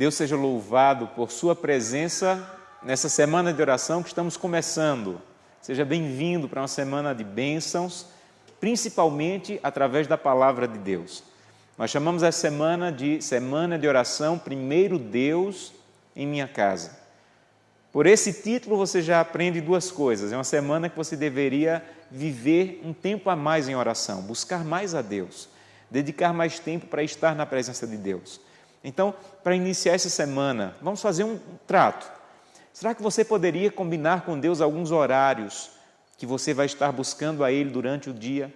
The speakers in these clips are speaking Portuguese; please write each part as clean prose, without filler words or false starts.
Deus seja louvado por sua presença nessa semana de oração que estamos começando. Seja bem-vindo para uma semana de bênçãos, principalmente através da palavra de Deus. Nós chamamos essa semana de oração, primeiro Deus em minha casa. Por esse título você já aprende duas coisas. É uma semana que você deveria viver um tempo a mais em oração, buscar mais a Deus, dedicar mais tempo para estar na presença de Deus. Então, para iniciar essa semana, vamos fazer um trato. Será que você poderia combinar com Deus alguns horários que você vai estar buscando a Ele durante o dia?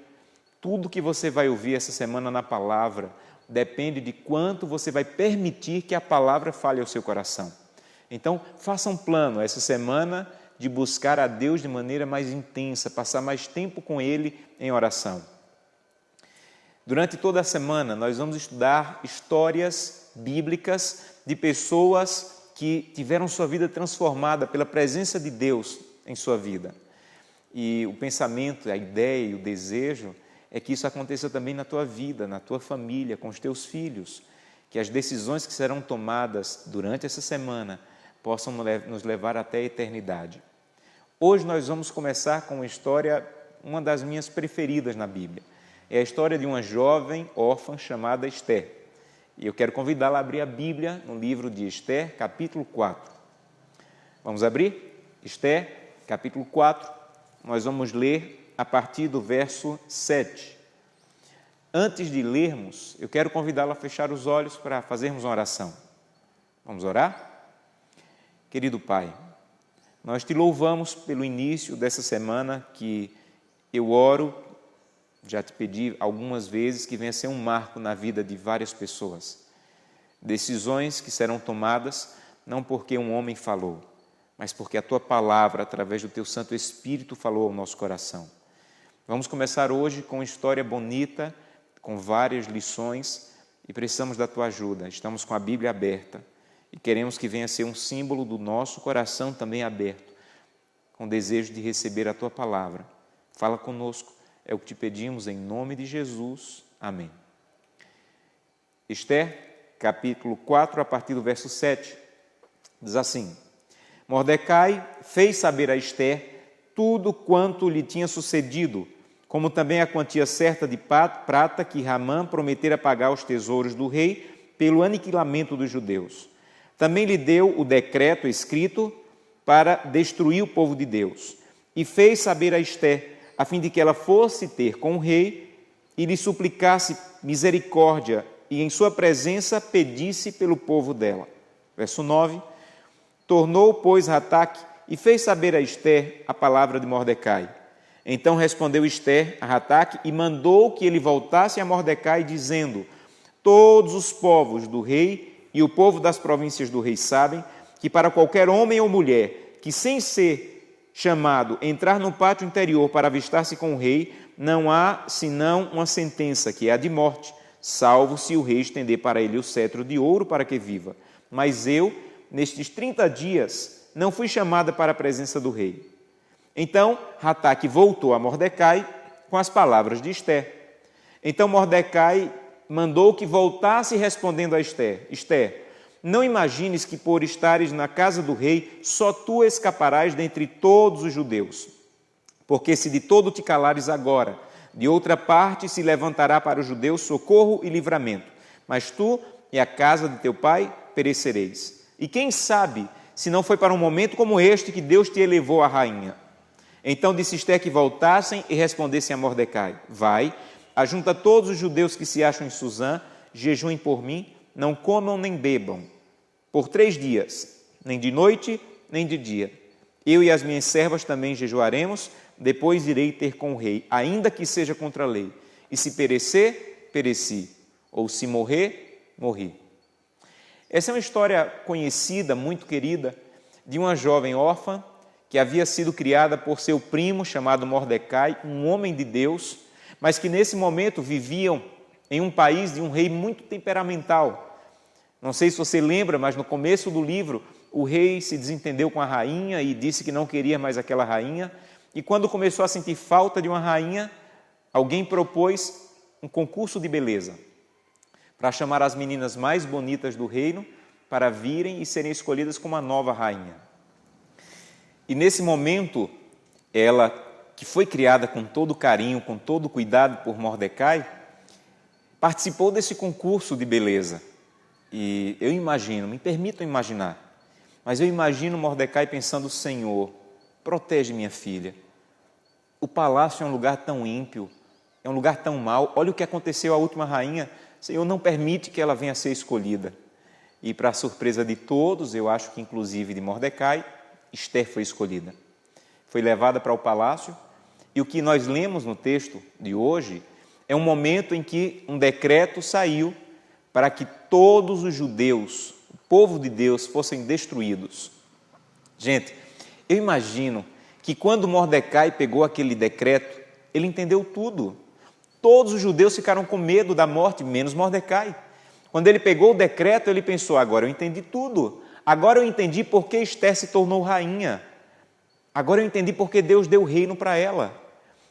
Tudo que você vai ouvir essa semana na palavra depende de quanto você vai permitir que a palavra fale ao seu coração. Então, faça um plano essa semana de buscar a Deus de maneira mais intensa, passar mais tempo com Ele em oração. Durante toda a semana, nós vamos estudar histórias bíblicas de pessoas que tiveram sua vida transformada pela presença de Deus em sua vida. E o pensamento, a ideia e o desejo é que isso aconteça também na tua vida, na tua família, com os teus filhos, que as decisões que serão tomadas durante essa semana possam nos levar até a eternidade. Hoje nós vamos começar com uma história, uma das minhas preferidas na Bíblia. É a história de uma jovem órfã chamada Esther. E eu quero convidá-la a abrir a Bíblia no livro de Esther, capítulo 4. Vamos abrir? Esther, capítulo 4. Nós vamos ler a partir do verso 7. Antes de lermos, eu quero convidá-la a fechar os olhos para fazermos uma oração. Vamos orar? Querido Pai, nós te louvamos pelo início dessa semana que eu oro. Já te pedi algumas vezes que venha ser um marco na vida de várias pessoas. Decisões que serão tomadas não porque um homem falou, mas porque a Tua palavra, através do Teu Santo Espírito, falou ao nosso coração. Vamos começar hoje com uma história bonita, com várias lições, e precisamos da Tua ajuda. Estamos com a Bíblia aberta e queremos que venha ser um símbolo do nosso coração também aberto, com desejo de receber a Tua palavra. Fala conosco. É o que te pedimos em nome de Jesus. Amém. Esther, capítulo 4, a partir do verso 7, diz assim: Mordecai fez saber a Esther tudo quanto lhe tinha sucedido, como também a quantia certa de prata que Ramã prometera pagar aos tesouros do rei pelo aniquilamento dos judeus. Também lhe deu o decreto escrito para destruir o povo de Deus. E fez saber a Esther, a fim de que ela fosse ter com o rei e lhe suplicasse misericórdia e em sua presença pedisse pelo povo dela. Verso 9. Tornou, pois, Rataque e fez saber a Esther a palavra de Mordecai. Então respondeu Esther a Rataque e mandou que ele voltasse a Mordecai, dizendo: Todos os povos do rei e o povo das províncias do rei sabem que para qualquer homem ou mulher que sem ser chamado entrar no pátio interior para avistar-se com o rei, não há senão uma sentença, que é a de morte, salvo se o rei estender para ele o cetro de ouro para que viva. Mas eu, nestes 30 dias, não fui chamada para a presença do rei. Então Rataque voltou a Mordecai com as palavras de Esther. Então Mordecai mandou que voltasse respondendo a Esther: Esther, não imagines que por estares na casa do rei, só tu escaparás dentre todos os judeus. Porque se de todo te calares agora, de outra parte se levantará para os judeus socorro e livramento. Mas tu e a casa de teu pai perecereis. E quem sabe, se não foi para um momento como este que Deus te elevou a rainha. Então disse Esther que voltassem e respondessem a Mordecai: Vai, ajunta todos os judeus que se acham em Susã, jejuem por mim, não comam nem bebam, por 3 dias, nem de noite, nem de dia. Eu e as minhas servas também jejuaremos, depois irei ter com o rei, ainda que seja contra a lei. E se perecer, pereci, ou se morrer, morri. Essa é uma história conhecida, muito querida, de uma jovem órfã que havia sido criada por seu primo chamado Mordecai, um homem de Deus, mas que nesse momento viviam em um país de um rei muito temperamental. Não sei se você lembra, mas no começo do livro, o rei se desentendeu com a rainha e disse que não queria mais aquela rainha. E quando começou a sentir falta de uma rainha, alguém propôs um concurso de beleza para chamar as meninas mais bonitas do reino para virem e serem escolhidas como a nova rainha. E nesse momento, ela, que foi criada com todo carinho, com todo cuidado por Mordecai, participou desse concurso de beleza. E eu imagino, me permitam imaginar, mas eu imagino Mordecai pensando: Senhor, protege minha filha. O palácio é um lugar tão ímpio, é um lugar tão mau. Olha o que aconteceu à última rainha. Senhor, não permite que ela venha a ser escolhida. E para a surpresa de todos, eu acho que inclusive de Mordecai, Ester foi escolhida. Foi levada para o palácio, e o que nós lemos no texto de hoje é um momento em que um decreto saiu para que todos os judeus, o povo de Deus, fossem destruídos. Gente, eu imagino que quando Mordecai pegou aquele decreto, ele entendeu tudo. Todos os judeus ficaram com medo da morte, menos Mordecai. Quando ele pegou o decreto, ele pensou: agora eu entendi tudo. Agora eu entendi por que Ester se tornou rainha. Agora eu entendi por que Deus deu o reino para ela.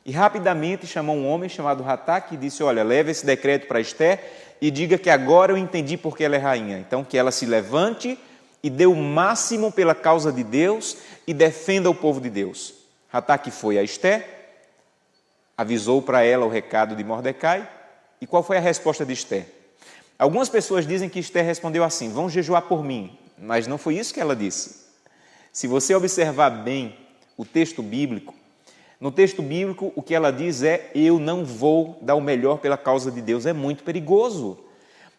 E rapidamente chamou um homem chamado Hataque e disse: olha, leva esse decreto para Ester e diga que agora eu entendi por que ela é rainha. Então que ela se levante e dê o máximo pela causa de Deus e defenda o povo de Deus. Hataque foi a Ester, avisou para ela o recado de Mordecai. E qual foi a resposta de Ester? Algumas pessoas dizem que Ester respondeu assim: vão jejuar por mim. Mas não foi isso que ela disse. Se você observar bem o texto bíblico, no texto bíblico o que ela diz é: eu não vou dar o melhor pela causa de Deus. É muito perigoso.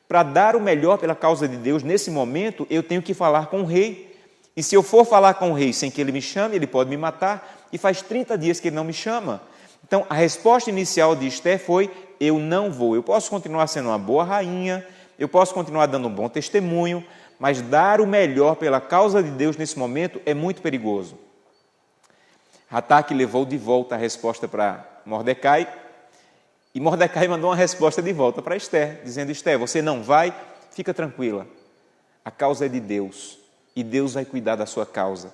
Para dar o melhor pela causa de Deus, nesse momento, eu tenho que falar com o rei. E se eu for falar com o rei sem que ele me chame, ele pode me matar. E faz 30 dias que ele não me chama. Então, a resposta inicial de Ester foi: eu não vou. Eu posso continuar sendo uma boa rainha, eu posso continuar dando um bom testemunho, mas dar o melhor pela causa de Deus nesse momento é muito perigoso. Hataque levou de volta a resposta para Mordecai, e Mordecai mandou uma resposta de volta para Ester, dizendo: Ester, você não vai? Fica tranquila. A causa é de Deus, e Deus vai cuidar da sua causa.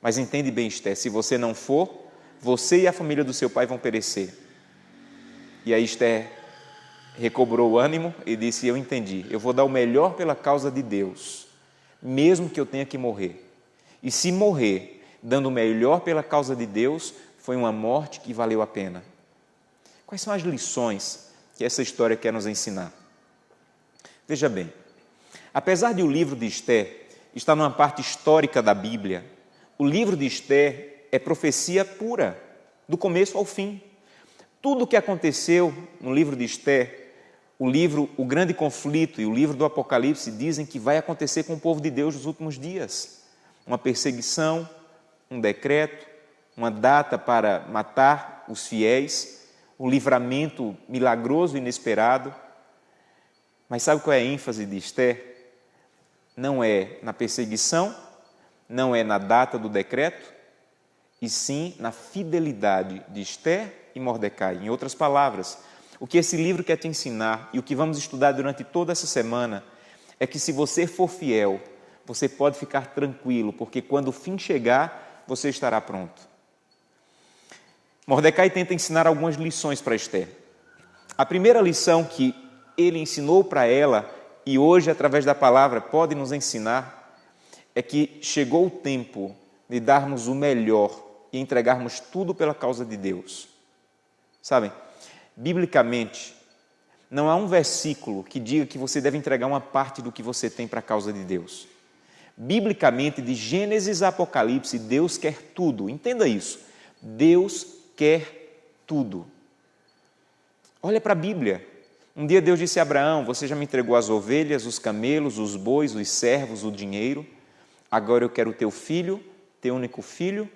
Mas entende bem, Ester, se você não for, você e a família do seu pai vão perecer. E aí Ester recobrou o ânimo e disse: eu entendi, eu vou dar o melhor pela causa de Deus, mesmo que eu tenha que morrer. E se morrer dando o melhor pela causa de Deus, foi uma morte que valeu a pena. Quais são as lições que essa história quer nos ensinar? Veja bem, apesar de o livro de Ester estar numa parte histórica da Bíblia, o livro de Ester é profecia pura, do começo ao fim. Tudo o que aconteceu no livro de Ester, o grande conflito e o livro do Apocalipse dizem que vai acontecer com o povo de Deus nos últimos dias. Uma perseguição, um decreto, uma data para matar os fiéis, o livramento milagroso e inesperado. Mas sabe qual é a ênfase de Ester? Não é na perseguição, não é na data do decreto, e sim na fidelidade de Ester e Mordecai. Em outras palavras, o que esse livro quer te ensinar e o que vamos estudar durante toda essa semana é que se você for fiel, você pode ficar tranquilo, porque quando o fim chegar, você estará pronto. Mordecai tenta ensinar algumas lições para Ester. A primeira lição que ele ensinou para ela, e hoje, através da palavra, pode nos ensinar, é que chegou o tempo de darmos o melhor e entregarmos tudo pela causa de Deus. Sabem, biblicamente, não há um versículo que diga que você deve entregar uma parte do que você tem para a causa de Deus. Biblicamente, de Gênesis a Apocalipse, Deus quer tudo. Entenda isso. Deus quer tudo. Olha para a Bíblia. Um dia Deus disse a Abraão: você já me entregou as ovelhas, os camelos, os bois, os servos, o dinheiro. Agora eu quero o teu filho, teu único filho,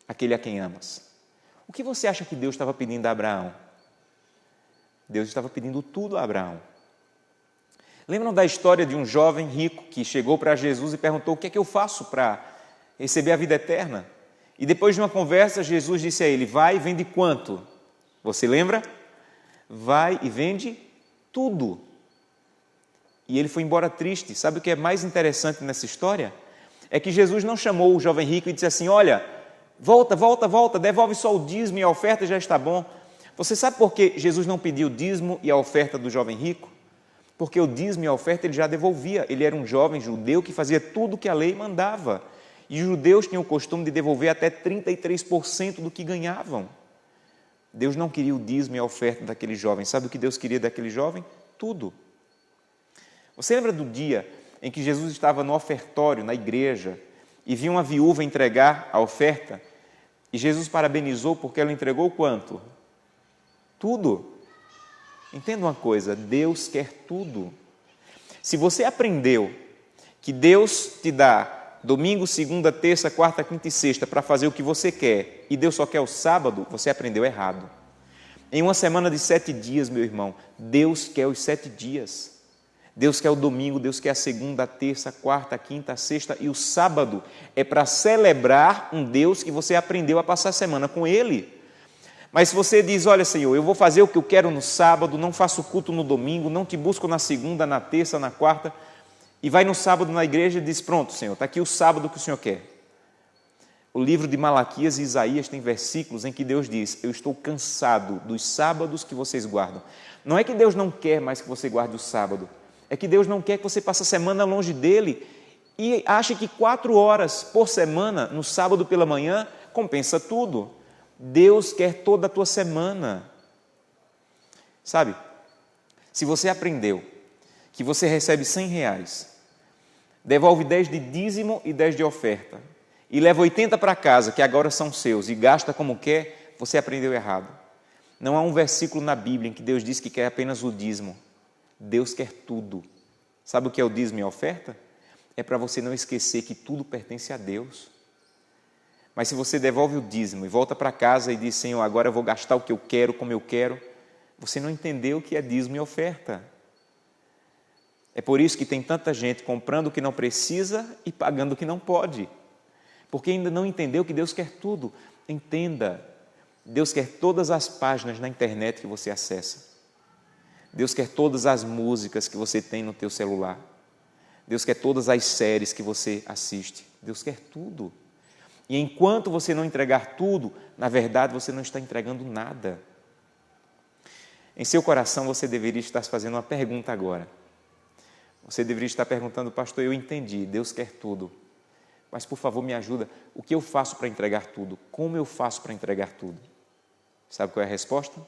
aquele a quem amas. O que você acha que Deus estava pedindo a Abraão? Deus estava pedindo tudo a Abraão. Lembram da história de um jovem rico que chegou para Jesus e perguntou: o que é que eu faço para receber a vida eterna? E depois de uma conversa, Jesus disse a ele: vai e vende quanto? Você lembra? Vai e vende tudo. E ele foi embora triste. Sabe o que é mais interessante nessa história? É que Jesus não chamou o jovem rico e disse assim: olha, volta, devolve só o dízimo e a oferta já está bom. Você sabe por que Jesus não pediu o dízimo e a oferta do jovem rico? porque o dízimo e a oferta ele já devolvia. Ele era um jovem judeu que fazia tudo o que a lei mandava. E os judeus tinham o costume de devolver até 33% do que ganhavam. Deus não queria o dízimo e a oferta daquele jovem. Sabe o que Deus queria daquele jovem? Tudo. Você lembra do dia em que Jesus estava no ofertório, na igreja, e viu uma viúva entregar a oferta, e Jesus parabenizou porque ela entregou quanto? Tudo. Entenda uma coisa, Deus quer tudo. Se você aprendeu que Deus te dá domingo, segunda, terça, quarta, quinta e sexta para fazer o que você quer, e Deus só quer o sábado, você aprendeu errado. Em uma semana de 7 dias, meu irmão, Deus quer os 7 dias. Deus quer o domingo, Deus quer a segunda, a terça, a quarta, a quinta, a sexta, e o sábado é para celebrar um Deus que você aprendeu a passar a semana com Ele. Mas se você diz, olha Senhor, eu vou fazer o que eu quero no sábado, não faço culto no domingo, não te busco na segunda, na terça, na quarta, e vai no sábado na igreja e diz, pronto Senhor, está aqui o sábado que o Senhor quer. O livro de Malaquias e Isaías tem versículos em que Deus diz, eu estou cansado dos sábados que vocês guardam. Não é que Deus não quer mais que você guarde o sábado, é que Deus não quer que você passe a semana longe dEle e ache que 4 horas por semana, no sábado pela manhã, compensa tudo. Deus quer toda a tua semana. Sabe, se você aprendeu que você recebe R$100, devolve 10 de dízimo e 10 de oferta, e leva 80 para casa, que agora são seus, e gasta como quer, você aprendeu errado. Não há um versículo na Bíblia em que Deus diz que quer apenas o dízimo. Deus quer tudo. Sabe o que é o dízimo e a oferta? É para você não esquecer que tudo pertence a Deus. Mas se você devolve o dízimo e volta para casa e diz, Senhor, agora eu vou gastar o que eu quero, como eu quero, você não entendeu o que é dízimo e oferta. É por isso que tem tanta gente comprando o que não precisa e pagando o que não pode. Porque ainda não entendeu que Deus quer tudo. Entenda, Deus quer todas as páginas na internet que você acessa. Deus quer todas as músicas que você tem no teu celular. Deus quer todas as séries que você assiste. Deus quer tudo. E enquanto você não entregar tudo, na verdade você não está entregando nada. Em seu coração você deveria estar se fazendo uma pergunta agora. Você deveria estar perguntando, pastor, eu entendi, Deus quer tudo. Mas por favor me ajuda, o que eu faço para entregar tudo? Como eu faço para entregar tudo? Sabe qual é a resposta?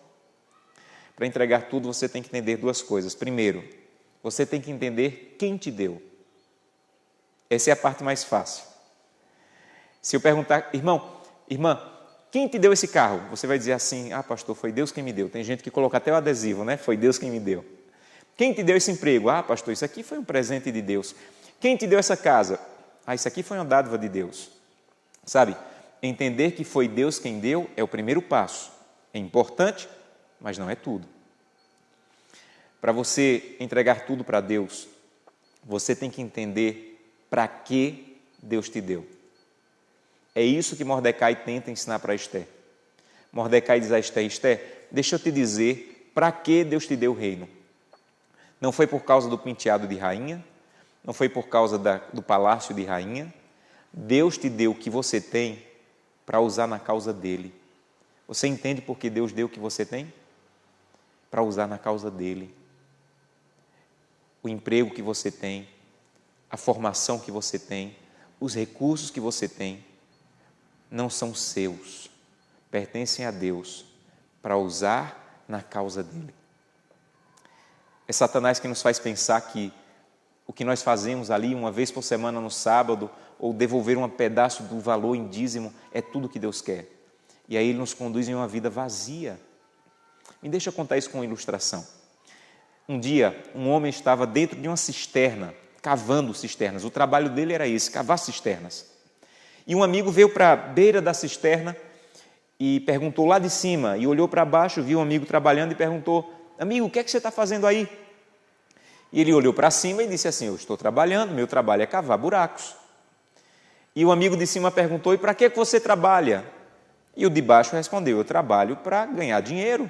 Para entregar tudo, você tem que entender 2 coisas. Primeiro, você tem que entender quem te deu. Essa é a parte mais fácil. Se eu perguntar, irmão, irmã, quem te deu esse carro? Você vai dizer assim, pastor, foi Deus quem me deu. Tem gente que coloca até o adesivo, né? Foi Deus quem me deu. Quem te deu esse emprego? Pastor, isso aqui foi um presente de Deus. Quem te deu essa casa? Isso aqui foi uma dádiva de Deus. Sabe, entender que foi Deus quem deu é o primeiro passo. É importante, mas não é tudo. Para você entregar tudo para Deus, você tem que entender para que Deus te deu. É isso que Mordecai tenta ensinar para Esther. Mordecai diz a Esther, Esther, deixa eu te dizer para que Deus te deu o reino. Não foi por causa do penteado de rainha, não foi por causa do palácio de rainha. Deus te deu o que você tem para usar na causa dele. Você entende por que Deus deu o que você tem? Para usar na causa dele. O emprego que você tem, a formação que você tem, os recursos que você tem, não são seus, pertencem a Deus, para usar na causa dele. É Satanás que nos faz pensar que o que nós fazemos ali uma vez por semana no sábado, ou devolver um pedaço do valor em dízimo, é tudo que Deus quer. E aí ele nos conduz em uma vida vazia. Me deixa eu contar isso com uma ilustração. Um dia, um homem estava dentro de uma cisterna, cavando cisternas. O trabalho dele era esse, cavar cisternas. E um amigo veio para a beira da cisterna e perguntou lá de cima, e olhou para baixo, viu um amigo trabalhando e perguntou, amigo, o que é que você está fazendo aí? E ele olhou para cima e disse assim, eu estou trabalhando, meu trabalho é cavar buracos. E o amigo de cima perguntou, e para que você trabalha? E o de baixo respondeu, eu trabalho para ganhar dinheiro.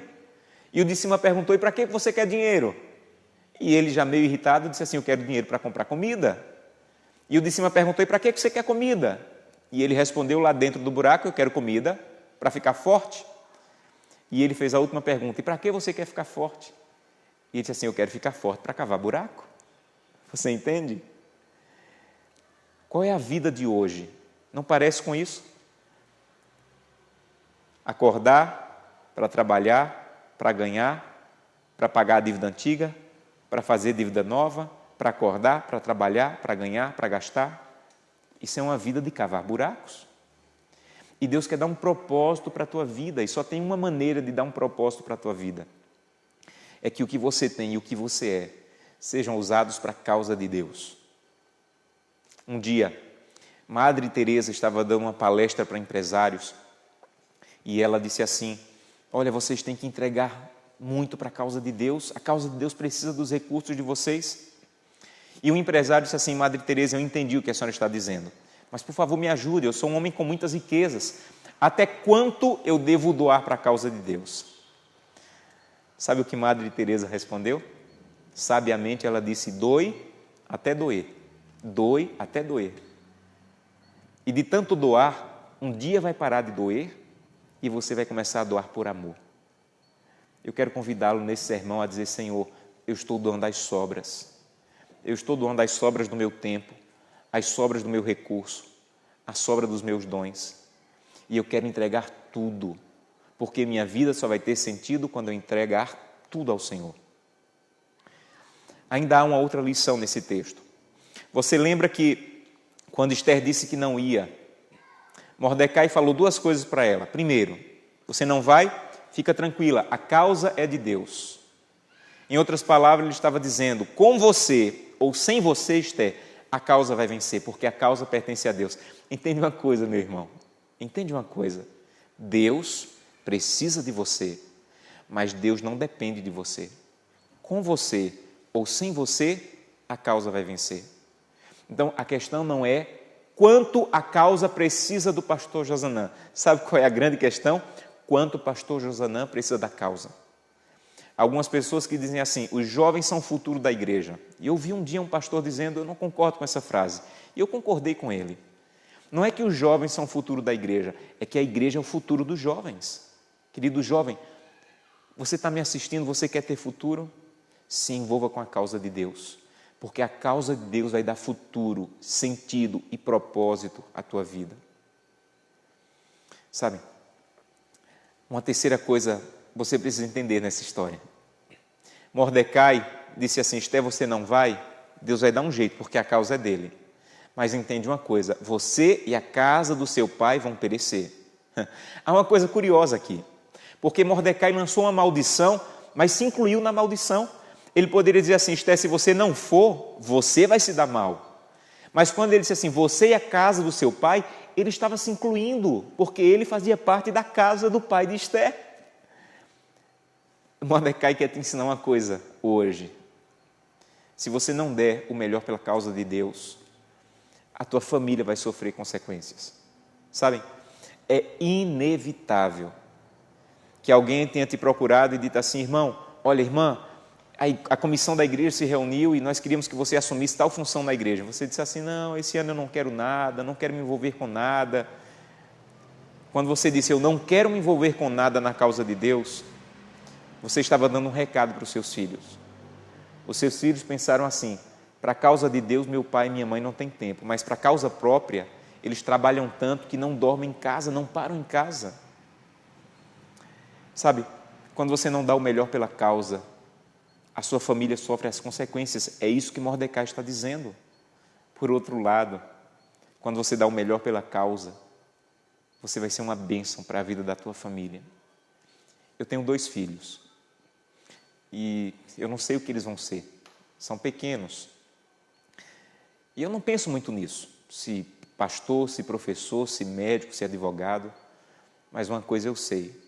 E o de cima perguntou, e para que você quer dinheiro? E ele já meio irritado disse assim, eu quero dinheiro para comprar comida. E o de cima perguntou, e para que você quer comida? E ele respondeu lá dentro do buraco, eu quero comida para ficar forte. E ele fez a última pergunta, e para que você quer ficar forte? E ele disse assim, eu quero ficar forte para cavar buraco. Você entende? Qual é a vida de hoje? Não parece com isso? Acordar para trabalhar, para ganhar, para pagar a dívida antiga, para fazer dívida nova, para acordar, para trabalhar, para ganhar, para gastar. Isso é uma vida de cavar buracos. E Deus quer dar um propósito para a tua vida, e só tem uma maneira de dar um propósito para a tua vida. É que o que você tem e o que você é sejam usados para a causa de Deus. Um dia, Madre Teresa estava dando uma palestra para empresários e ela disse assim, olha, vocês têm que entregar muito para a causa de Deus, a causa de Deus precisa dos recursos de vocês. E o empresário disse assim, Madre Teresa, eu entendi o que a senhora está dizendo, mas por favor me ajude, eu sou um homem com muitas riquezas, até quanto eu devo doar para a causa de Deus? Sabe o que Madre Teresa respondeu? Sabiamente ela disse, doe até doer, doe até doer. E de tanto doar, um dia vai parar de doer e você vai começar a doar por amor. Eu quero convidá-lo nesse sermão a dizer, Senhor, eu estou doando as sobras. Eu estou doando as sobras do meu tempo, as sobras do meu recurso, a sobra dos meus dons. E eu quero entregar tudo, porque minha vida só vai ter sentido quando eu entregar tudo ao Senhor. Ainda há uma outra lição nesse texto. Você lembra que quando Esther disse que não ia, Mordecai falou duas coisas para ela. Primeiro, você não vai? Fica tranquila, a causa é de Deus. Em outras palavras, ele estava dizendo, com você ou sem você, Esther, a causa vai vencer, porque a causa pertence a Deus. Entende uma coisa, meu irmão? Entende uma coisa? Deus precisa de você, mas Deus não depende de você. Com você ou sem você, a causa vai vencer. Então, a questão não é quanto a causa precisa do pastor Josanã. Sabe qual é a grande questão? Quanto o pastor Josanã precisa da causa. Algumas pessoas que dizem assim, os jovens são o futuro da igreja. E eu vi um dia um pastor dizendo, eu não concordo com essa frase. E eu concordei com ele. Não é que os jovens são o futuro da igreja, é que a igreja é o futuro dos jovens. Querido jovem, você está me assistindo, você quer ter futuro? Se envolva com a causa de Deus. Porque a causa de Deus vai dar futuro, sentido e propósito à tua vida. Sabe? Uma terceira coisa você precisa entender nessa história. Mordecai disse assim, Esther, você não vai? Deus vai dar um jeito, porque a causa é dele. Mas entende uma coisa, você e a casa do seu pai vão perecer. Há uma coisa curiosa aqui, porque Mordecai lançou uma maldição, mas se incluiu na maldição. Ele poderia dizer assim, Esther, se você não for, você vai se dar mal. Mas quando ele disse assim, você e a casa do seu pai, ele estava se incluindo, porque ele fazia parte da casa do pai de Esther. Mordecai quer te ensinar uma coisa hoje. Se você não der o melhor pela causa de Deus, a tua família vai sofrer consequências. Sabem? É inevitável que alguém tenha te procurado e dito assim, irmão, olha, irmã, a comissão da igreja se reuniu e nós queríamos que você assumisse tal função na igreja. Você disse assim, não, esse ano eu não quero nada, não quero me envolver com nada. Quando você disse, eu não quero me envolver com nada na causa de Deus, você estava dando um recado para os seus filhos. Os seus filhos pensaram assim, para a causa de Deus, meu pai e minha mãe não têm tempo, mas para a causa própria, eles trabalham tanto que não dormem em casa, não param em casa. Sabe, quando você não dá o melhor pela causa, a sua família sofre as consequências. É isso que Mordecai está dizendo. Por outro lado, quando você dá o melhor pela causa, você vai ser uma bênção para a vida da tua família. Eu tenho 2 filhos. E eu não sei o que eles vão ser. São pequenos. E eu não penso muito nisso. Se pastor, se professor, se médico, se advogado. Mas uma coisa eu sei.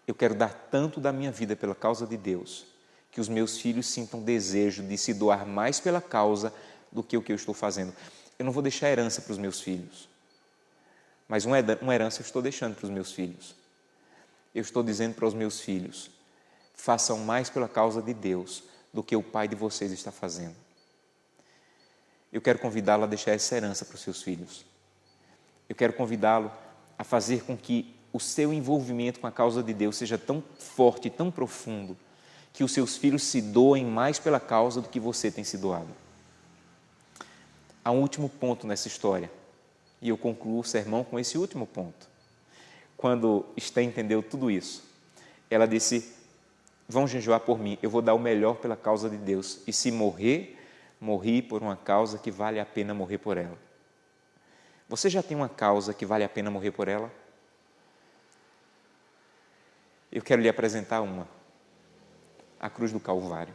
Eu quero dar tanto da minha vida pela causa de Deus, que os meus filhos sintam desejo de se doar mais pela causa do que o que eu estou fazendo. Eu não vou deixar herança para os meus filhos. Mas uma herança eu estou deixando para os meus filhos. Eu estou dizendo para os meus filhos, façam mais pela causa de Deus do que o pai de vocês está fazendo. Eu quero convidá-lo a deixar essa herança para os seus filhos. Eu quero convidá-lo a fazer com que o seu envolvimento com a causa de Deus seja tão forte, tão profundo, que os seus filhos se doem mais pela causa do que você tem se doado. Há um último ponto nessa história, e eu concluo o sermão com esse último ponto. Quando Esté entendeu tudo isso, ela disse: vão jejuar por mim, eu vou dar o melhor pela causa de Deus, e se morrer, morri por uma causa que vale a pena morrer por ela. Você já tem uma causa que vale a pena morrer por ela? Eu quero lhe apresentar uma: a cruz do Calvário.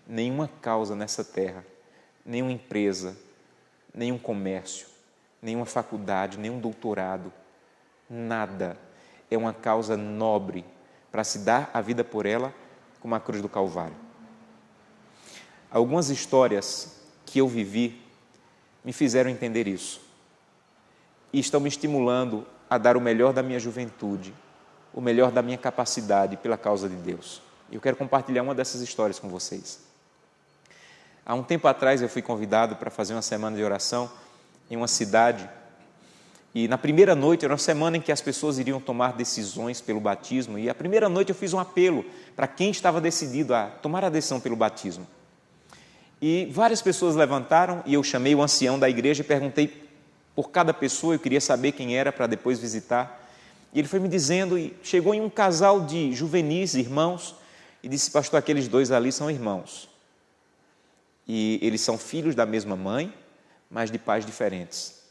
Nenhuma causa nessa terra, nenhuma empresa, nenhum comércio, nenhuma faculdade, nenhum doutorado, nada é uma causa nobre para se dar a vida por ela como a cruz do Calvário. Algumas histórias que eu vivi me fizeram entender isso e estão me estimulando a dar o melhor da minha juventude, o melhor da minha capacidade pela causa de Deus. Eu quero compartilhar uma dessas histórias com vocês. Há um tempo atrás eu fui convidado para fazer uma semana de oração em uma cidade, e na primeira noite era uma semana em que as pessoas iriam tomar decisões pelo batismo, e a primeira noite eu fiz um apelo para quem estava decidido a tomar a decisão pelo batismo. E várias pessoas levantaram e eu chamei o ancião da igreja e perguntei por cada pessoa, eu queria saber quem era para depois visitar. E ele foi me dizendo, e chegou em um casal de juvenis, irmãos, e disse: pastor, aqueles dois ali são irmãos. E eles são filhos da mesma mãe, mas de pais diferentes.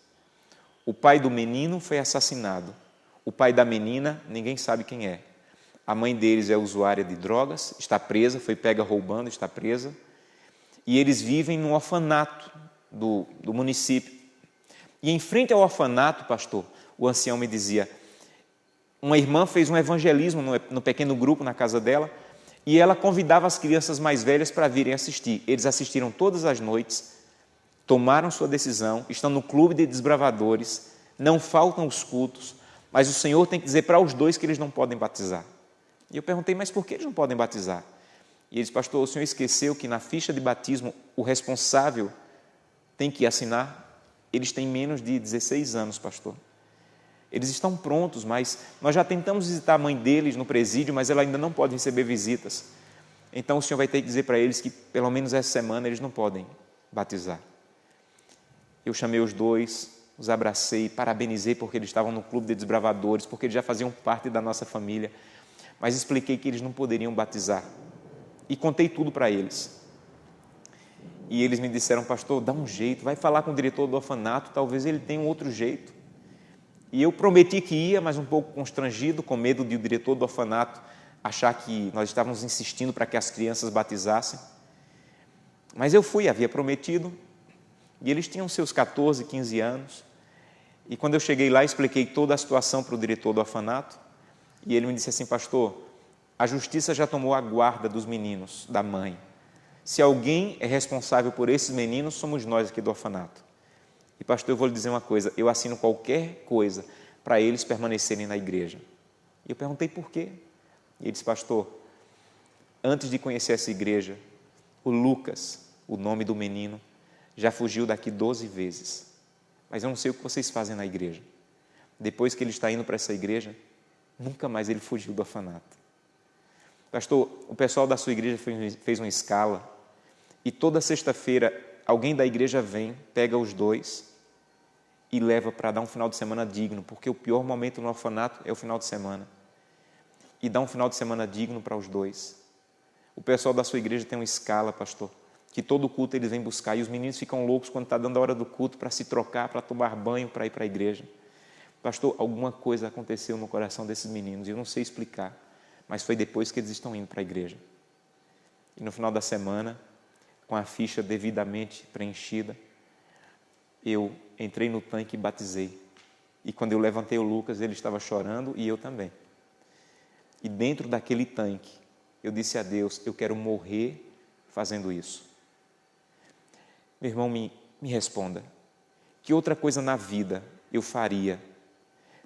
O pai do menino foi assassinado. O pai da menina, ninguém sabe quem é. A mãe deles é usuária de drogas, está presa, foi pega roubando, está presa. E eles vivem no orfanato do município. E em frente ao orfanato, pastor, o ancião me dizia, uma irmã fez um evangelismo no pequeno grupo na casa dela, e ela convidava as crianças mais velhas para virem assistir. Eles assistiram todas as noites, tomaram sua decisão, estão no clube de desbravadores, não faltam os cultos, mas o Senhor tem que dizer para os dois que eles não podem batizar. E eu perguntei, mas por que eles não podem batizar? E eles: pastor, o senhor esqueceu que na ficha de batismo o responsável tem que assinar? Eles têm menos de 16 anos, pastor. Eles estão prontos, mas nós já tentamos visitar a mãe deles no presídio, mas ela ainda não pode receber visitas. Então o senhor vai ter que dizer para eles que pelo menos essa semana eles não podem batizar. Eu chamei os dois, os abracei, parabenizei porque eles estavam no clube de desbravadores, porque eles já faziam parte da nossa família, mas expliquei que eles não poderiam batizar. E contei tudo para eles. E eles me disseram: pastor, dá um jeito, vai falar com o diretor do orfanato, talvez ele tenha um outro jeito. E eu prometi que ia, mas um pouco constrangido, com medo de o diretor do orfanato achar que nós estávamos insistindo para que as crianças batizassem. Mas eu fui, havia prometido, e eles tinham seus 14, 15 anos. E quando eu cheguei lá, expliquei toda a situação para o diretor do orfanato, e ele me disse assim: pastor, a justiça já tomou a guarda dos meninos, da mãe. Se alguém é responsável por esses meninos, somos nós aqui do orfanato. E pastor, eu vou lhe dizer uma coisa, eu assino qualquer coisa para eles permanecerem na igreja. E eu perguntei por quê. E ele disse: pastor, antes de conhecer essa igreja, o Lucas, o nome do menino, já fugiu daqui 12 vezes. Mas eu não sei o que vocês fazem na igreja. Depois que ele está indo para essa igreja, nunca mais ele fugiu do orfanato. Pastor, o pessoal da sua igreja fez uma escala, e toda sexta-feira alguém da igreja vem, pega os dois e leva para dar um final de semana digno, porque o pior momento no orfanato é o final de semana. E dá um final de semana digno para os dois. O pessoal da sua igreja tem uma escala, pastor, que todo culto eles vêm buscar, e os meninos ficam loucos quando está dando a hora do culto para se trocar, para tomar banho, para ir para a igreja. Pastor, alguma coisa aconteceu no coração desses meninos, e eu não sei explicar, mas foi depois que eles estão indo para a igreja. E no final da semana, com a ficha devidamente preenchida, eu entrei no tanque e batizei. E quando eu levantei o Lucas, ele estava chorando e eu também. E dentro daquele tanque, eu disse a Deus: eu quero morrer fazendo isso. Meu irmão, me responda, que outra coisa na vida eu faria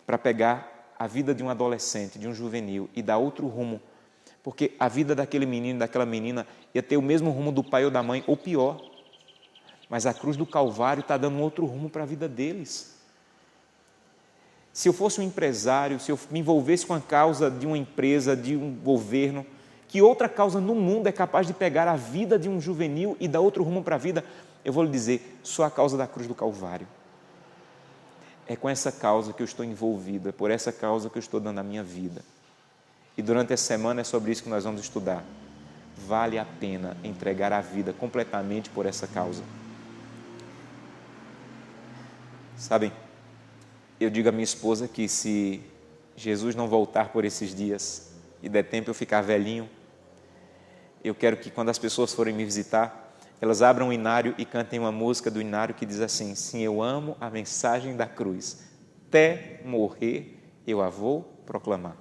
para pegar a vida de um adolescente, de um juvenil, e dar outro rumo? Porque a vida daquele menino, daquela menina, ia ter o mesmo rumo do pai ou da mãe, ou pior. Mas a cruz do Calvário está dando um outro rumo para a vida deles. Se eu fosse um empresário, se eu me envolvesse com a causa de uma empresa, de um governo, Que outra causa no mundo é capaz de pegar a vida de um juvenil e dar outro rumo para a vida? Eu vou lhe dizer, só a causa da cruz do Calvário. É com essa causa que eu estou envolvido, é por essa causa que eu estou dando a minha vida. E durante essa semana é sobre isso que nós vamos estudar. Vale a pena entregar a vida completamente por essa causa. Sabem, eu digo à minha esposa que se Jesus não voltar por esses dias e der tempo eu ficar velhinho, eu quero que quando as pessoas forem me visitar, elas abram o inário e cantem uma música do inário que diz assim: sim, eu amo a mensagem da cruz, até morrer eu a vou proclamar.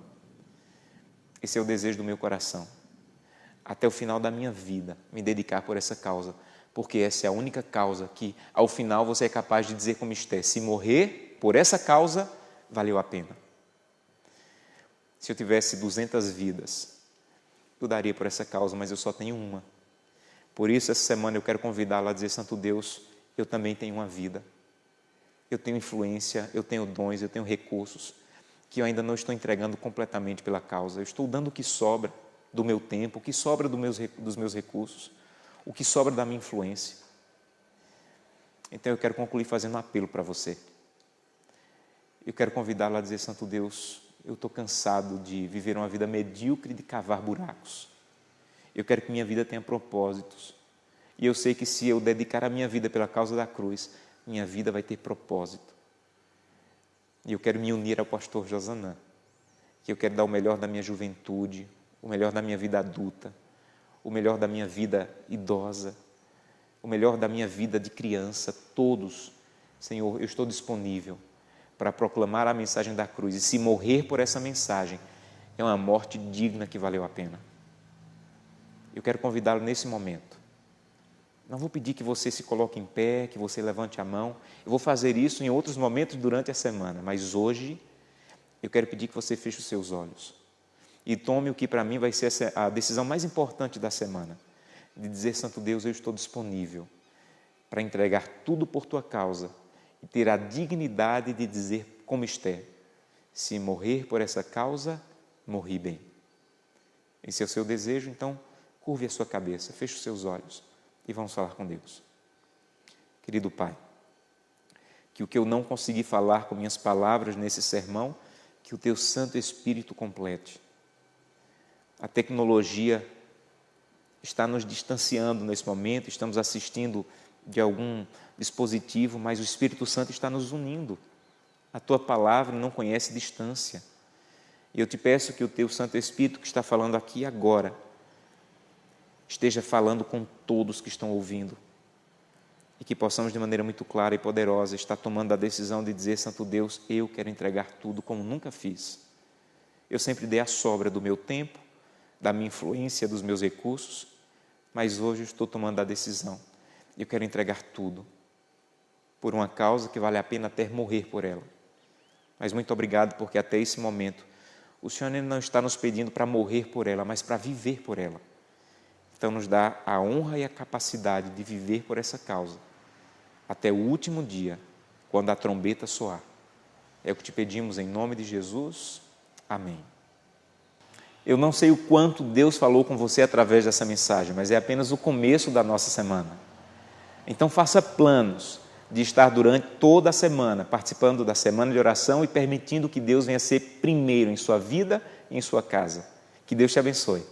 Esse é o desejo do meu coração. Até o final da minha vida, me dedicar por essa causa, porque essa é a única causa que, ao final, você é capaz de dizer como Esther: se morrer por essa causa, valeu a pena. Se eu tivesse 200 vidas, eu daria por essa causa, mas eu só tenho uma. Por isso, essa semana eu quero convidá-la a dizer: Santo Deus, eu também tenho uma vida. Eu tenho influência, eu tenho dons, eu tenho recursos, que eu ainda não estou entregando completamente pela causa. Eu estou dando o que sobra do meu tempo, o que sobra dos meus recursos, o que sobra da minha influência. Então eu quero concluir fazendo um apelo para você. Eu quero convidá-la a dizer: Santo Deus, eu estou cansado de viver uma vida medíocre de cavar buracos. Eu quero que minha vida tenha propósitos. E eu sei que se eu dedicar a minha vida pela causa da cruz, minha vida vai ter propósito. E eu quero me unir ao pastor Josanã, que eu quero dar o melhor da minha juventude, o melhor da minha vida adulta, o melhor da minha vida idosa, o melhor da minha vida de criança, todos. Senhor, eu estou disponível para proclamar a mensagem da cruz, e se morrer por essa mensagem, é uma morte digna que valeu a pena. Eu quero convidá-lo nesse momento. Não vou pedir que você se coloque em pé, que você levante a mão. Eu vou fazer isso em outros momentos durante a semana, mas hoje eu quero pedir que você feche os seus olhos e tome o que para mim vai ser a decisão mais importante da semana, de dizer: Santo Deus, eu estou disponível para entregar tudo por tua causa e ter a dignidade de dizer como Esther: se morrer por essa causa, morri bem. Esse é o seu desejo, então curve a sua cabeça, feche os seus olhos e vamos falar com Deus. Querido Pai, que o que eu não consegui falar com minhas palavras nesse sermão, que o Teu Santo Espírito complete. A tecnologia está nos distanciando nesse momento, estamos assistindo de algum dispositivo, mas o Espírito Santo está nos unindo. A Tua palavra não conhece distância. E eu te peço que o Teu Santo Espírito, que está falando aqui agora, esteja falando com todos que estão ouvindo e que possamos de maneira muito clara e poderosa estar tomando a decisão de dizer: Santo Deus, eu quero entregar tudo como nunca fiz. Eu sempre dei a sobra do meu tempo, da minha influência, dos meus recursos, mas hoje eu estou tomando a decisão. Eu quero entregar tudo por uma causa que vale a pena até morrer por ela. Mas muito obrigado, porque até esse momento o Senhor não está nos pedindo para morrer por ela, mas para viver por ela. Então nos dá a honra e a capacidade de viver por essa causa, até o último dia, quando a trombeta soar. É o que te pedimos em nome de Jesus. Amém. Eu não sei o quanto Deus falou com você através dessa mensagem, mas é apenas o começo da nossa semana. Então faça planos de estar durante toda a semana participando da semana de oração e permitindo que Deus venha ser primeiro em sua vida e em sua casa. Que Deus te abençoe.